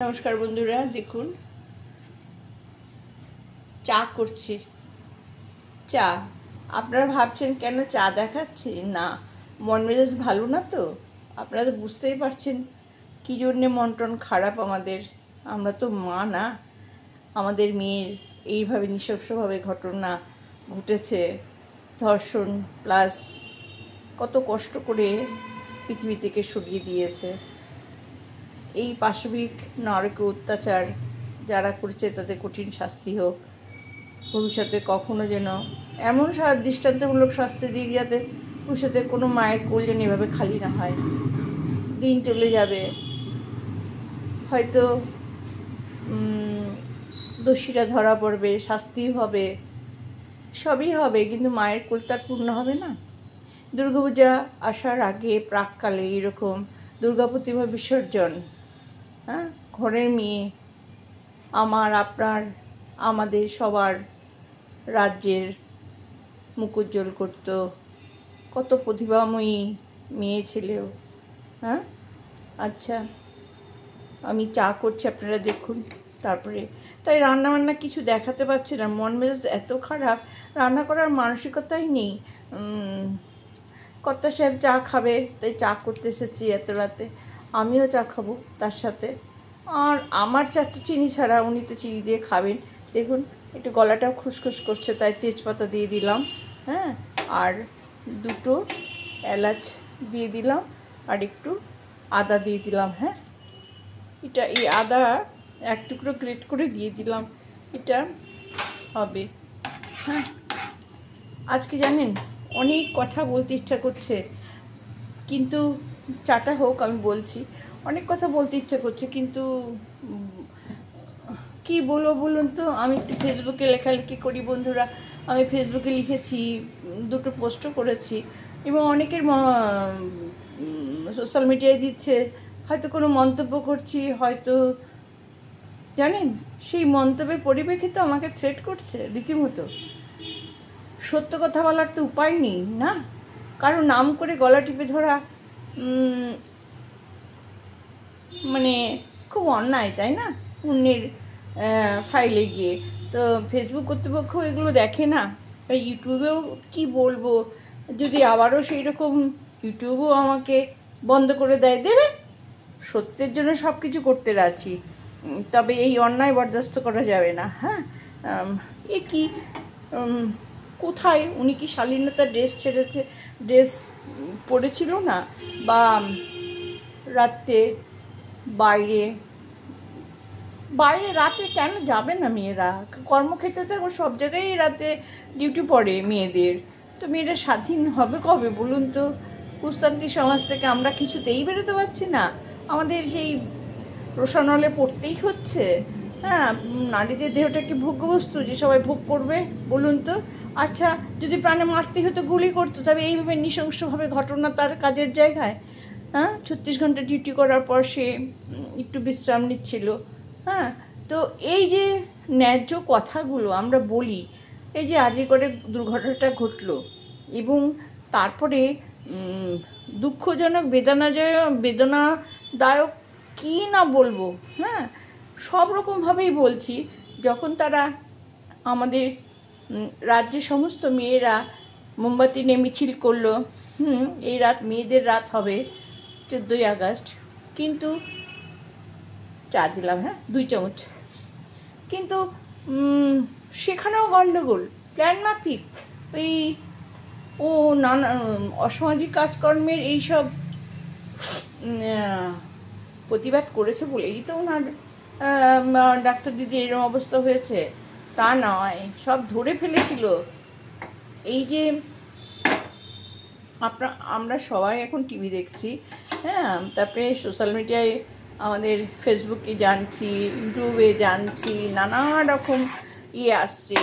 নমস্কার বন্ধুরা, দেখুন চা করছি। চা আপনারা ভাবছেন কেন চা দেখাচ্ছি? না, মন মেজাজ ভালো না তো। আপনারা তো বুঝতেই পারছেন কী জন্যে মন টন খারাপ আমাদের। আমরা তো মা না, আমাদের মেয়ের এইভাবে নৃশংসভাবে ঘটনা ঘটেছে। ধর্ষণ প্লাস কত কষ্ট করে পৃথিবী থেকে সরিয়ে দিয়েছে। এই পাশবিক নারকীয় অত্যাচার যারা করেছে তাদের কঠিন শাস্তি হোক। ভবিষ্যতে কখনো যেন এমন দৃষ্টান্তমূলক শাস্তি দিক যাতে ভবিষ্যতে কোনো মায়ের কোল যেন এভাবে খালি না হয়। দিন চলে যাবে, হয়তো দোষীরা ধরা পড়বে, শাস্তি হবে, সবই হবে, কিন্তু মায়ের কোল তার পূর্ণ হবে না। দুর্গাপূজা আসার আগে প্রাককালে এরকম দুর্গা প্রতিমা বিসর্জন, ঘরের মেয়ে, আমার আপনার আমাদের সবার রাজ্যের মুখ উজ্জ্বল করত কত প্রতিভাময়ী মেয়ে ছেলেও। আচ্ছা, আমি চা করছি, আপনারা দেখুন। তারপরে তাই রান্নাবান্না কিছু দেখাতে পারছি না, মন মেজাজ এত খারাপ, রান্না করার মানসিকতাই নেই। কর্তা সাহেব চা খাবে, তাই চা করতে এসেছি এত রাতে। আমিও চা খাবো তার সাথে। আর আমার চা তো চিনি ছাড়া, উনি তো চিনি দিয়ে খাবেন। দেখুন একটু গলাটাও খুসখুস করছে, তাই তেজপাতা দিয়ে দিলাম। আর দুটো এলাচ দিয়ে দিলাম, আর একটু আদা দিয়ে দিলাম। এই আদা এক টুকরো গ্রেট করে দিয়ে দিলাম, এটা হবে। আজকে জানেন অনেক কথা বলতে ইচ্ছা করছে, কিন্তু চাটা হোক, আমি বলছি। অনেক কথা বলতে ইচ্ছা করছে, কিন্তু কি বলবো বলুন তো। আমি একটু ফেসবুকে লেখালেখি করি বন্ধুরা, আমি ফেসবুকে লিখেছি, দুটো পোস্টও করেছি, এবং অনেকের সোশ্যাল মিডিয়ায় দিচ্ছে, হয়তো কোনো মন্তব্য করছি, হয়তো জানেন সেই মন্তব্যের পরিপ্রেক্ষিতে আমাকে থ্রেট করছে রীতিমতো। সত্য কথা বলার তো উপায় নেই না, কারো নাম করে গলা টিপে ধরা মানে খুব অন্যায়, তাই না? অন্যের ফাইলে গিয়ে তো ফেসবুক কর্তৃপক্ষ এগুলো দেখে না, ইউটিউবেও কি বলবো, যদি আবারও সেই রকম ইউটিউবও আমাকে বন্ধ করে দেবে। সত্যের জন্য সব কিছু করতে রাজি, তবে এই অন্যায় বরদাস্ত করা যাবে না। এ কি কোথায় উনি কি শালীনতার ড্রেস ছেড়েছে, ড্রেস পরেছিল না, বা রাতে বাইরে রাতে কেন যাবে না মেয়েরা? কর্মক্ষেত্রে তো সব জায়গায় রাতে ডিউটি পড়ে মেয়েদের, তো মেয়েরা স্বাধীন হবে কবে বলুন তো? পুস্তান্ত্রিক সমাজ থেকে আমরা কিছুতেই বেরোতে পারছি না, আমাদের সেই রোষানলে পড়তেই হচ্ছে। নারীদের দেহটা কি ভোগ্যবস্তু যে সবাই ভোগ করবে বলুন তো? আচ্ছা, যদি প্রাণে মারতে হতো, গুলি করতো, তবে এইভাবে নৃশংসভাবে ঘটনা তার কাজের জায়গায় 36 ঘন্টা ডিউটি করার পর সে একটু বিশ্রাম নিচ্ছিল। তো এই যে ন্যায্য কথাগুলো আমরা বলি, এই যে আজকে করে দুর্ঘটনাটা ঘটলো, এবং তারপরে দুঃখজনক বেদনাদায়ক কি না বলবো, সব রকমভাবেই বলছি। যখন তারা আমাদের রাজ্যের সমস্ত মেয়েরা মোমবাতি নিয়ে মিছিল করলো, এই রাত মেয়েদের রাত হবে 14ই আগস্ট, কিন্তু চা দিলাম 2 চামচ, কিন্তু সেখানেও গণ্ডগোল, প্ল্যান মাফিক ও নানা অসামাজিক কাজকর্মের এইসব প্রতিবাদ করেছে বলেই তো ওনার ডাক্তার দিদি এরকম অবস্থা হয়েছে, তা নয়। সব ধরে ফেলেছিল। এই যে আমরা সবাই এখন টিভি দেখছি, তারপরে সোশ্যাল মিডিয়ায় আমাদের ফেসবুকে জানছি, ইউটিউবে জানছি, নানা রকম আসছে।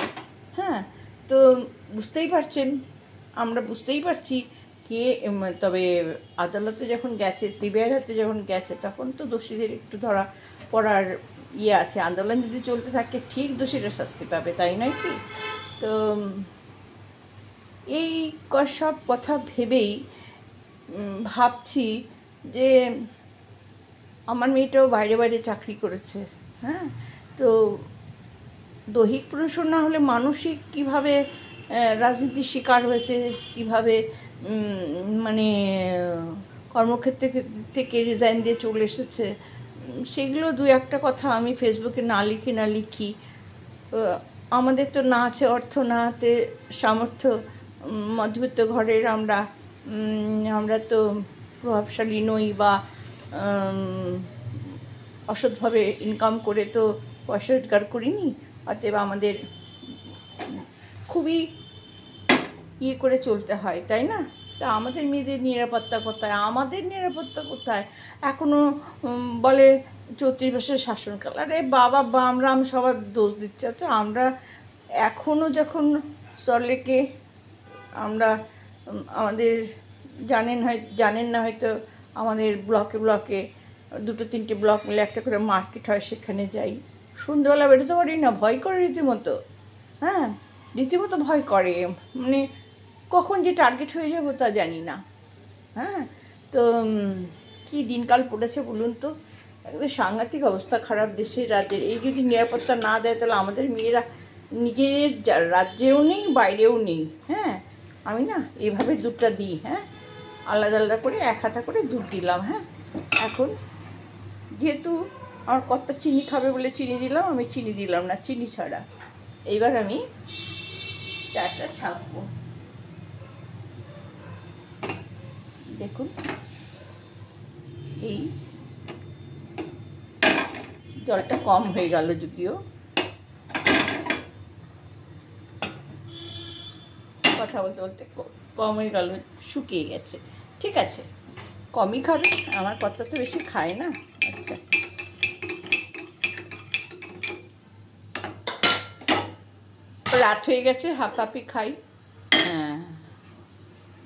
তো বুঝতেই পারছেন, আমরা বুঝতেই পারছি কে, তবে আদালতে যখন গেছে, সিবিআইয়ের হাতে যখন গেছে, তখন তো দোষীদের একটু ধরা পড়ার আছে। আন্দোলন যদি চলতে থাকে ঠিক দোষীরা শাস্তি পাবে, তাই নয় কি? তো এই সব কথা ভেবেই ভাবছি যে আমার মেয়েটাও বাইরে বাইরে চাকরি করেছে। হ্যাঁ, তো দৈহিক প্রদর্শন না হলে মানসিক কিভাবে রাজনীতির শিকার হয়েছে, কিভাবে মানে কর্মক্ষেত্রে থেকে রিজাইন দিয়ে চলে এসেছে, সেগুলো দু একটা কথা আমি ফেসবুকে না লিখি। আমাদের তো না আছে অর্থ, না আছে সামর্থ্য, মধ্যবিত্ত ঘরের আমরা তো প্রভাবশালী নই, বা অসৎভাবে ইনকাম করে তো পয়সা রোজগার করিনি। অতএব আমাদের খুবই করে চলতে হয়, তাই না? তা আমাদের মেয়েদের নিরাপত্তা কোথায়? আমাদের নিরাপত্তা কোথায়? এখনও বলে 34 বছরের শাসনকাল। আরে বাবা, বাম রাম সবার দোষ দিচ্ছে। আচ্ছা, আমরা এখনও যখন সল্টলেকে আমরা আমাদের জানেন না হয়তো, আমাদের ব্লকে 2-3টে ব্লক মিলে একটা করে মার্কেট হয়, সেখানে যাই। সন্ধ্যেবেলা বেরোতে পারি না, ভয় করে রীতিমতো। হ্যাঁ, রীতিমতো ভয় করে, মানে কখন যে টার্গেট হয়ে যাবো তা জানি না। হ্যাঁ, তো কি দিনকাল পড়েছে বলুন তো, একদম সাংঘাতিক অবস্থা খারাপ দেশের, রাজ্যের। এই যদি নিরাপত্তা না দেয়, তাহলে আমাদের মেয়েরা নিজের রাজ্যেও নেই, বাইরেও নেই। হ্যাঁ, আমি না এইভাবে দুধটা দিই। হ্যাঁ, আলাদা আলাদা করে 1 হাতা করে দুধ দিলাম। হ্যাঁ, এখন যেহেতু আমার কর্তা চিনি খাবে বলে চিনি দিলাম, আমি চিনি দিলাম না, চিনি ছাড়া। এইবার আমি চাটা ছাঁকবো। দেখুন, এই জলটা কম হয়ে গেল, যদিও কথা বলতে বলতে কম হয়ে গেল, শুকিয়ে গেছে। ঠিক আছে, কমই খাবে, আমার কর্তা তো বেশি খায় না। আচ্ছা, রাত হয়ে গেছে, হাফি খাই। হ্যাঁ,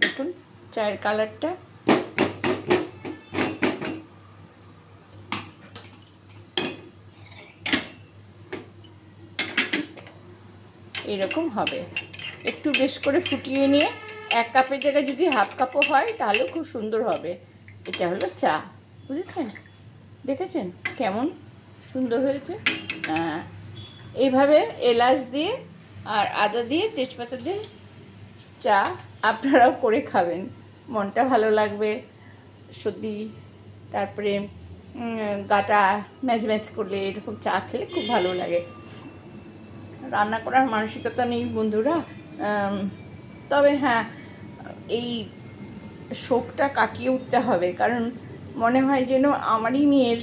দেখুন চায়ের কালারটা। এরকম হবে, একটু বেশ করে ফুটিয়ে নিয়ে 1 কাপের জায়গায় যদি হাফ কাপও হয় তাহলেও খুব সুন্দর হবে। এটা হলো চা, বুঝেছেন? দেখেছেন কেমন সুন্দর হয়েছে? এইভাবে এলাচ দিয়ে আর আদা দিয়ে, তেজপাতা দিয়ে চা আপনারাও করে খাবেন, মনটা ভালো লাগবে। সর্দি, তারপরে গাটা ম্যাচ করলে এরকম চা খেলে খুব ভালো লাগে। রান্না করার মানসিকতা নেই বন্ধুরা, তবে হ্যাঁ, এই শোকটা কাটিয়ে উঠতে হবে, কারণ মনে হয় যেন আমারই মেয়ের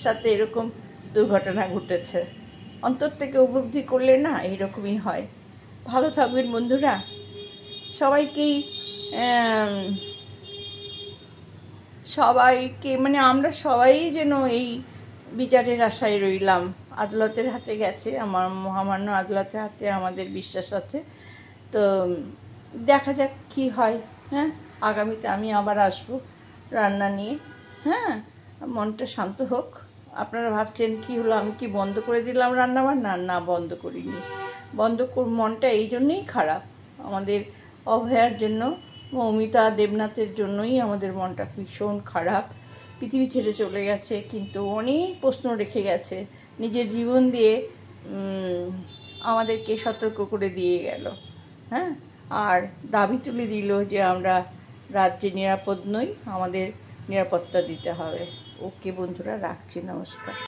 সাথে এরকম দুর্ঘটনা ঘটেছে। অন্তর থেকে উপলব্ধি করলে না এইরকমই হয়। ভালো থাকবেন বন্ধুরা, সবাইকে মানে আমরা সবাই যেন এই বিচারের আশায় রইলাম। আদালতের হাতে গেছে, আমার মহামান্য আদালতের হাতে আমাদের বিশ্বাস আছে। তো দেখা যাক কি হয়। হ্যাঁ, আগামীতে আমি আবার আসবো রান্না নিয়ে। হ্যাঁ, মনটা শান্ত হোক। আপনারা ভাবছেন কি হলো, আমি কি বন্ধ করে দিলাম রান্নাবান্না? না, বন্ধ করিনি। মনটা এই জন্যই খারাপ, আমাদের অভয়ার জন্য, মৌমিতা দেবনাথের জন্যই আমাদের মনটা ভীষণ খারাপ। পৃথিবী ছেড়ে চলে গেছে, কিন্তু অনেক প্রশ্ন রেখে গেছে, নিজের জীবন দিয়ে আমাদেরকে সতর্ক করে দিয়ে গেল। হ্যাঁ, আর দাবি তুলে দিল যে আমরা রাজ্যে নিরাপদ নই, আমাদের নিরাপত্তা দিতে হবে। ওকে বন্ধুরা, রাখছি, নমস্কার।